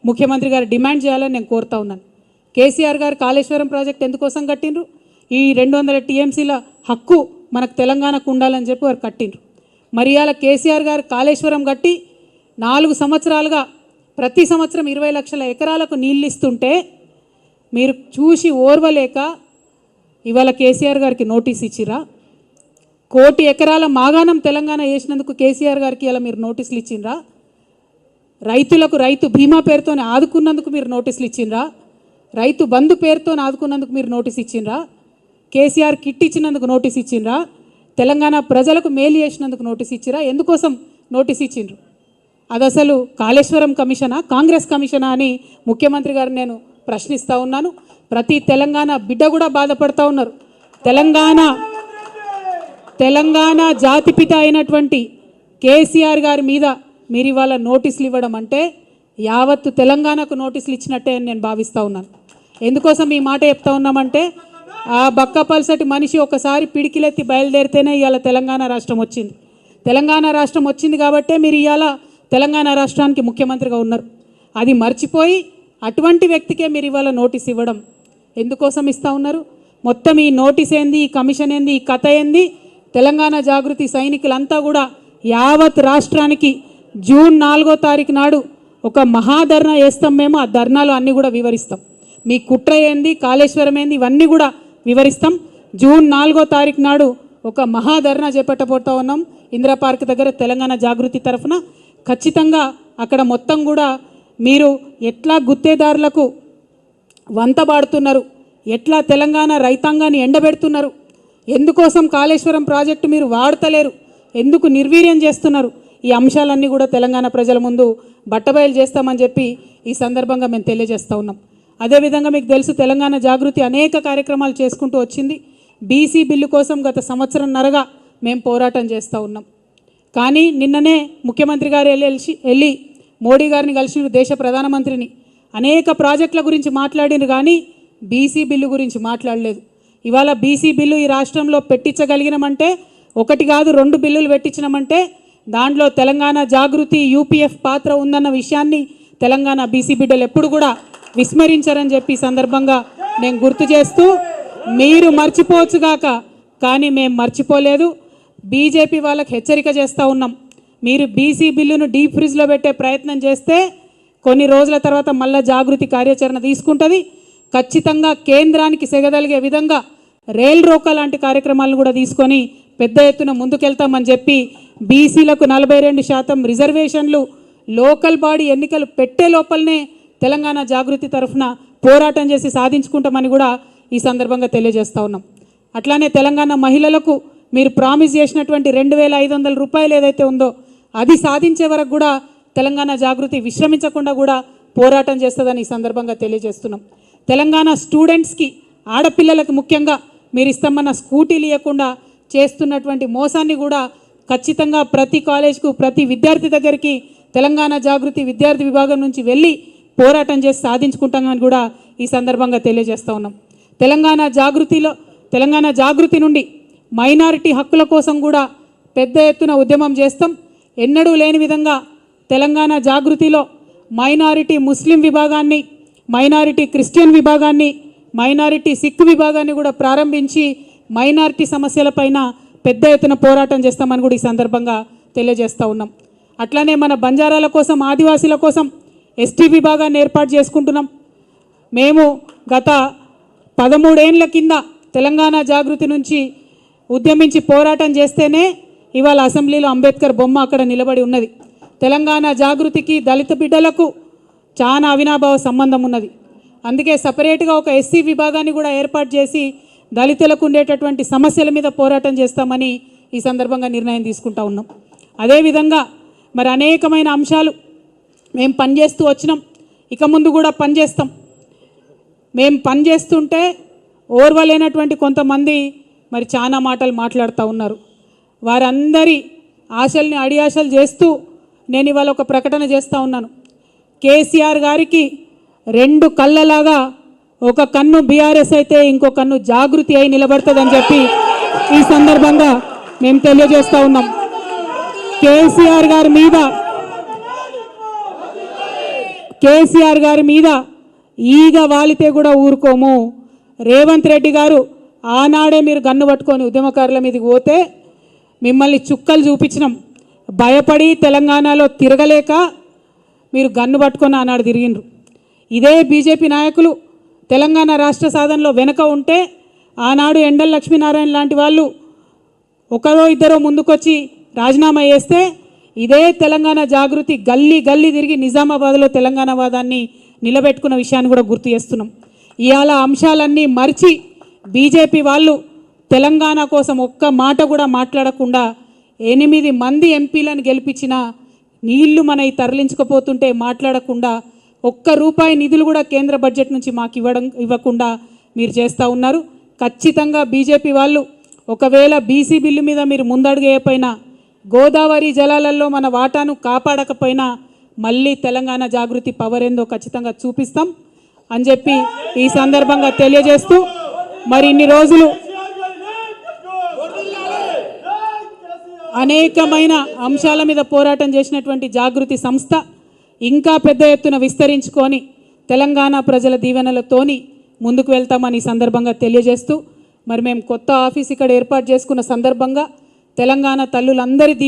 ముఖ్యమంత్రి గారు డిమాండ్ చేయాలని నేను కోరుతా ఉన్నాను. కేసీఆర్ గారు కాళేశ్వరం ప్రాజెక్ట్ ఎందుకోసం కట్టిండ్రు? ఈ 200 టీఎంసీల హక్కు మనకు తెలంగాణకు ఉండాలని చెప్పి వారు కట్టిండ్రు. మరి ఇవాళ కేసీఆర్ గారు కాళేశ్వరం కట్టి 4 సంవత్సరాలుగా ప్రతి సంవత్సరం 20 లక్షల ఎకరాలకు నీళ్ళు ఇస్తుంటే మీరు చూసి ఓర్వలేక ఇవాళ కేసీఆర్ గారికి నోటీస్ ఇచ్చిరా? 1 కోటి ఎకరాల మాగాణం తెలంగాణ వేసినందుకు కేసీఆర్ గారికి ఇలా మీరు నోటీసులు ఇచ్చిండ్రా? రైతులకు రైతు బీమా పేరుతోనే ఆదుకున్నందుకు మీరు నోటీసులు ఇచ్చిండ్రా? రైతు బంధు పేరుతో ఆదుకున్నందుకు మీరు నోటీస్ ఇచ్చిండ్రా? కేసీఆర్ కిట్ ఇచ్చినందుకు నోటీస్ ఇచ్చిండ్రా? తెలంగాణ ప్రజలకు మేలు చేసినందుకు నోటీస్ ఇచ్చిరా? ఎందుకోసం నోటీస్ ఇచ్చిండ్రు? అది అసలు కాళేశ్వరం కమిషనా, కాంగ్రెస్ కమిషనా అని ముఖ్యమంత్రి గారు నేను ప్రశ్నిస్తూ ఉన్నాను. ప్రతి తెలంగాణ బిడ్డ కూడా బాధపడతా ఉన్నారు. తెలంగాణ జాతిపిత అయినటువంటి కేసీఆర్ గారి మీద మీరు ఇవాళ నోటీసులు ఇవ్వడం అంటే యావత్తు తెలంగాణకు నోటీసులు ఇచ్చినట్టే అని నేను భావిస్తూ ఉన్నాను. ఎందుకోసం ఈ మాట చెప్తా ఉన్నామంటే ఆ బక్కపల్సటి మనిషి ఒకసారి పిడికిలెత్తి బయలుదేరితేనే ఇవాళ తెలంగాణ రాష్ట్రం వచ్చింది. తెలంగాణ రాష్ట్రం వచ్చింది కాబట్టే మీరు ఇవాళ తెలంగాణ రాష్ట్రానికి ముఖ్యమంత్రిగా ఉన్నారు. అది మర్చిపోయి అటువంటి వ్యక్తికే మీరు ఇవాళ నోటీస్ ఇవ్వడం ఎందుకోసం ఇస్తూ ఉన్నారు? మొత్తం ఈ నోటీస్ ఏంది, ఈ కమిషన్ ఏంది, ఈ కథ ఏంది? తెలంగాణ జాగృతి సైనికులంతా కూడా యావత్ రాష్ట్రానికి జూన్ 4వ తారీఖు నాడు ఒక మహాధర్నా చేస్తాం. మేము ఆ ధర్నాలు అన్నీ కూడా వివరిస్తాం. మీ కుట్ర ఏంది, కాళేశ్వరం ఏంది, ఇవన్నీ కూడా వివరిస్తాం. జూన్ 4వ తారీఖు నాడు ఒక మహాధర్నా చేపట్టబోతా ఉన్నాం ఇందిరా పార్క్ దగ్గర తెలంగాణ జాగృతి తరఫున. ఖచ్చితంగా అక్కడ మొత్తం కూడా మీరు ఎట్లా గుత్తేదారులకు వంతబాడుతున్నారు, ఎట్లా తెలంగాణ రైతాంగాన్ని ఎండబెడుతున్నారు, ఎందుకోసం కాళేశ్వరం ప్రాజెక్టు మీరు వాడతలేరు, ఎందుకు నిర్వీర్యం చేస్తున్నారు, ఈ అంశాలన్నీ కూడా తెలంగాణ ప్రజల ముందు బట్టబయలు చేస్తామని చెప్పి ఈ సందర్భంగా మేము తెలియజేస్తూ ఉన్నాం. అదేవిధంగా మీకు తెలుసు తెలంగాణ జాగృతి అనేక కార్యక్రమాలు చేసుకుంటూ వచ్చింది. బీసీ బిల్లు కోసం గత సంవత్సరంన్నరగా మేము పోరాటం చేస్తూ ఉన్నాం. కానీ నిన్ననే ముఖ్యమంత్రి గారు వెళ్ళి మోడీ గారిని కలిసిన దేశ ప్రధానమంత్రిని అనేక ప్రాజెక్టుల గురించి మాట్లాడినారు, కానీ బీసీ బిల్లు గురించి మాట్లాడలేదు. ఇవాళ బీసీ బిల్లు ఈ రాష్ట్రంలో పెట్టించగలిగినామంటే 1 కాదు 2 బిల్లులు పెట్టించినామంటే దాంట్లో తెలంగాణ జాగృతి యూపీఎఫ్ పాత్ర ఉందన్న విషయాన్ని తెలంగాణ బీసీ బిడ్డలు ఎప్పుడు కూడా విస్మరించారని చెప్పి సందర్భంగా నేను గుర్తు చేస్తూ, మీరు మర్చిపోవచ్చుగాక కానీ మేము మర్చిపోలేదు. బీజేపీ వాళ్ళకి హెచ్చరిక చేస్తూ ఉన్నాం, మీరు బీసీ బిల్లును డీప్ ఫ్రిడ్జ్లో పెట్టే ప్రయత్నం చేస్తే కొన్ని రోజుల తర్వాత మళ్ళీ జాగృతి కార్యాచరణ తీసుకుంటుంది. ఖచ్చితంగా కేంద్రానికి సెగదలిగే విధంగా రైల్ రోకా లాంటి కార్యక్రమాలను కూడా తీసుకొని పెద్ద ఎత్తున ముందుకెళ్తామని చెప్పి బీసీలకు 42% రిజర్వేషన్లు లోకల్ బాడీ ఎన్నికలు పెట్టే లోపలనే తెలంగాణ జాగృతి తరఫున పోరాటం చేసి సాధించుకుంటామని కూడా ఈ సందర్భంగా తెలియజేస్తూ ఉన్నాం. అట్లానే తెలంగాణ మహిళలకు మీరు ప్రామిస్ చేసినటువంటి 2500 రూపాయలు ఏదైతే ఉందో అది సాధించే వరకు కూడా తెలంగాణ జాగృతి విశ్రమించకుండా కూడా పోరాటం చేస్తుందని ఈ సందర్భంగా తెలియజేస్తున్నాం. తెలంగాణ స్టూడెంట్స్కి ఆడపిల్లలకు ముఖ్యంగా మీరు ఇస్తామన్న స్కూటీలు ఇవ్వకుండా చేస్తున్నటువంటి మోసాన్ని కూడా ఖచ్చితంగా ప్రతి కాలేజ్కు ప్రతి విద్యార్థి దగ్గరికి తెలంగాణ జాగృతి విద్యార్థి విభాగం నుంచి వెళ్ళి పోరాటం చేసి సాధించుకుంటామని కూడా ఈ సందర్భంగా తెలియజేస్తూ ఉన్నాం. తెలంగాణ జాగృతి నుండి మైనారిటీ హక్కుల కోసం కూడా పెద్ద ఎత్తున ఉద్యమం చేస్తాం. ఎన్నడూ లేని విధంగా తెలంగాణ జాగృతిలో మైనారిటీ ముస్లిం విభాగాన్ని, మైనారిటీ క్రిస్టియన్ విభాగాన్ని, మైనారిటీ సిక్ విభాగాన్ని కూడా ప్రారంభించి మైనారిటీ సమస్యలపైన పెద్ద ఎత్తున పోరాటం చేస్తామని కూడా ఈ సందర్భంగా తెలియజేస్తూ ఉన్నాం. అట్లానే మన బంజారాల కోసం, ఆదివాసీల కోసం ఎస్టీ విభాగాన్ని ఏర్పాటు చేసుకుంటున్నాం. మేము గత 13 ఏళ్ల కింద తెలంగాణ జాగృతి నుంచి ఉద్యమించి పోరాటం చేస్తేనే ఇవాళ అసెంబ్లీలో అంబేద్కర్ బొమ్మ అక్కడ నిలబడి ఉన్నది. తెలంగాణ జాగృతికి దళిత బిడ్డలకు చాలా అవినాభావ సంబంధం ఉన్నది. అందుకే సపరేట్గా ఒక ఎస్సీ విభాగాన్ని కూడా ఏర్పాటు చేసి దళితులకు ఉండేటటువంటి సమస్యల మీద పోరాటం చేస్తామని ఈ సందర్భంగా నిర్ణయం తీసుకుంటా ఉన్నాం. అదేవిధంగా మరి అనేకమైన అంశాలు మేము పనిచేస్తూ వచ్చినాం, ఇక ముందు కూడా పనిచేస్తాం. మేము పనిచేస్తుంటే ఓర్వలేనటువంటి కొంతమంది మరి చాలా మాటలు మాట్లాడుతూ ఉన్నారు. వారందరి ఆశల్ని అడియాశలు చేస్తూ నేను ఇవాళ ఒక ప్రకటన చేస్తూ ఉన్నాను. కేసీఆర్ గారికి 2 కళ్ళలాగా ఒక కన్ను బీఆర్ఎస్ అయితే ఇంకో కన్ను జాగృతి అయి నిలబడుతుందని చెప్పి ఈ సందర్భంగా మేము తెలియజేస్తూ ఉన్నాం. కేసీఆర్ గారి మీద ఈగ వాలితే కూడా ఊరుకోము. రేవంత్ రెడ్డి గారు ఆనాడే మీరు గన్ను పట్టుకొని ఉద్యమకారుల మీదకి పోతే మిమ్మల్ని చుక్కలు చూపించినాం. భయపడి తెలంగాణలో తిరగలేక మీరు గన్ను పట్టుకొని ఆనాడు తిరిగిండ్రు. ఇదే బీజేపీ నాయకులు తెలంగాణ రాష్ట్ర సాధనలో వెనక ఉంటే ఆనాడు ఎండల లక్ష్మీనారాయణ లాంటి వాళ్ళు ఒకరో ఇద్దరో ముందుకొచ్చి రాజీనామా చేస్తే ఇదే తెలంగాణ జాగృతి గల్లీ గల్లీ తిరిగి నిజామాబాద్లో తెలంగాణ వాదాన్ని నిలబెట్టుకున్న విషయాన్ని కూడా గుర్తు చేస్తున్నాం. ఇవాళ అంశాలన్నీ మర్చి బీజేపీ వాళ్ళు తెలంగాణ కోసం ఒక్క మాట కూడా మాట్లాడకుండా 8 మంది ఎంపీలను గెలిపించిన నీళ్లు మనవి తరలించకపోతుంటే మాట్లాడకుండా ₹1 నిధులు కూడా కేంద్ర బడ్జెట్ నుంచి మాకు ఇవ్వకుండా మీరు చేస్తూ ఉన్నారు. ఖచ్చితంగా బీజేపీ వాళ్ళు ఒకవేళ బీసీ బిల్లు మీద మీరు ముందడుగేయకపోయినా గోదావరి జలాలలో మన వాటాను కాపాడకపోయినా మళ్ళీ తెలంగాణ జాగృతి పవర్ ఏందో ఖచ్చితంగా చూపిస్తాం అని చెప్పి ఈ సందర్భంగా తెలియజేస్తూ మరి ఇన్ని రోజులు అనేకమైన అంశాల మీద పోరాటం చేసినటువంటి జాగృతి సంస్థ ఇంకా పెద్ద ఎత్తున విస్తరించుకొని తెలంగాణ ప్రజల దీవెనలతోని ముందుకు వెళ్తామని ఈ సందర్భంగా తెలియజేస్తూ మరి మేము కొత్త ఆఫీస్ ఇక్కడ ఏర్పాటు చేసుకున్న సందర్భంగా తెలంగాణ తల్లులందరి దీవెన